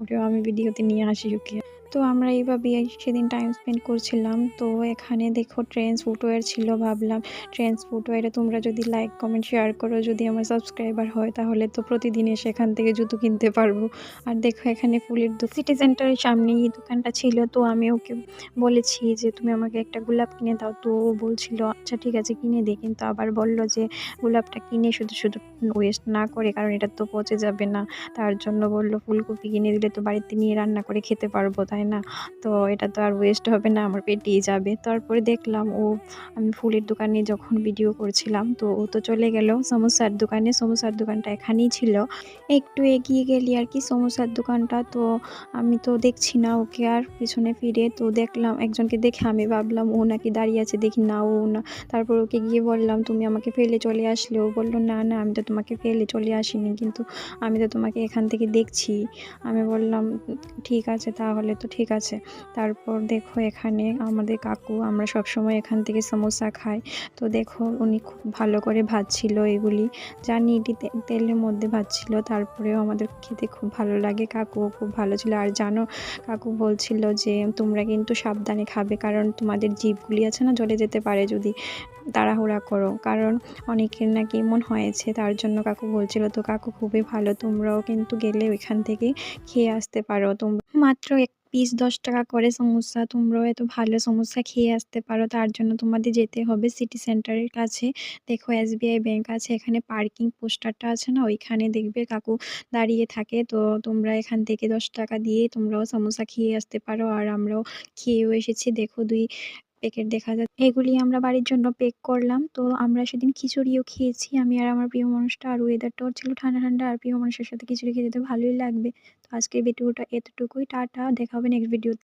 তারপরেও আমি ভিডিওতে নিয়ে আসি ওকে। তো আমরা এইভাবেই সেদিন টাইম স্পেন্ড করছিলাম। তো এখানে দেখো ট্রেন্ডস ফুটওয়্যার ছিল। ভাবলাম ট্রেন্ডস ফুটওয়্যারে তোমরা যদি লাইক, কমেন্ট, শেয়ার করো, যদি আমার সাবস্ক্রাইবার হয় তাহলে তো প্রতিদিন এসে এখান থেকে জুতো কিনতে পারবো। আর দেখো এখানে ফুলের সিটি সেন্টারের সামনেই এই দোকানটা ছিল। তো আমি ওকে বলেছি যে, "তুমি আমাকে একটা গোলাপ কিনে দাও।" তো ও বলছিল, "আচ্ছা ঠিক আছে কিনে দে।" কিন্তু আবার বলল যে, "গোলাপটা কিনে শুধু ওয়েস্ট না করে, কারণ এটা তো পচে যাবে না।" তার জন্য বলল, "ফুলকপি কিনে দিলে তো বাড়িতে নিয়ে রান্না করে খেতে পারবো, তাই না? তো এটা তো আর ওয়েস্ট হবে না, আমার পেটেই যাবে।" তারপরে দেখলাম আমি ফুলের দোকানে যখন ভিডিও করছিলাম তো ও তো চলে গেল সমোসার দোকানে। সমোসার দোকানটা এখানেই ছিল। একটু এগিয়ে গেলি আর কি সমোসার দোকানটা। তো আমি তো দেখছি না ওকে আর পিছনে ফিরে। তো দেখলাম একজনকে দেখে আমি ভাবলাম ও নাকি দাঁড়িয়ে আছে, দেখি না ও না। তারপর ওকে গিয়ে বললাম, "তুমি আমাকে ফেলে চলে আসলে?" ও বলল, "না, না আমি তো তোমাকে ফেলে চলে আসিনি। কিন্তু আমি তো তোমাকে এখান থেকে দেখছি।" আমি বললাম, ঠিক আছে তাহলে তো ঠিক আছে।" তারপর দেখো এখানে আমাদের কাকু, আমরা সবসময় এখান থেকে সমোসা খাই। তো দেখো উনি খুব ভালো করে ভাজছিল এগুলি। জানি এটি তেলের মধ্যে ভাজছিল, তারপরেও আমাদের খেতে খুব ভালো লাগে। কাকুও খুব ভালো ছিল। আর জানো, কাকু বলছিল যে, "তোমরা কিন্তু সাবধানে খাবে, কারণ তোমাদের জিভগুলি আছে না জ্বলে যেতে পারে যদি তাড়াহুড়া করো।" কারণ অনেকের নাকি এমন হয়েছে, তার জন্য কাকু বলছিল। তো কাকু খুবই ভালো, তোমরাও কিন্তু গেলে ওইখান থেকে খেয়ে আসতে পারো। তোমরা মাত্র এক পিস 10 টাকা করে সমোসা, তোমরাও এত ভালো সমোসা খেয়ে আসতে পারো। তার জন্য তোমাদের যেতে হবে সিটি সেন্টারের কাছে। দেখো এসবিআই ব্যাংক আছে, এখানে পার্কিং পোস্টারটা আছে না, ওইখানে দেখবে কাকু দাঁড়িয়ে থাকে। তো তোমরা এখান থেকে 10 টাকা দিয়ে তোমরাও সমোসা খেয়ে আসতে পারো। আর আমরাও খেয়েও এসেছি। দেখো 2 প্যাকেট দেখা যাচ্ছে। এগুলি আমরা বাড়ির জন্য প্যাক করলাম। তো আমরা সেদিন খিচুড়িও খেয়েছি, আমি আর আমার প্রিয় মানুষটা। আর ওয়েদারটাও ছিল ঠান্ডা, ঠান্ডা। আর প্রিয় মানুষের সাথে খিচুড়ি খেতে তো ভালোই লাগবে। তো আজকের ভিডিওটা এতটুকুই। টাটা, দেখা হবে নেক্সট ভিডিওতে।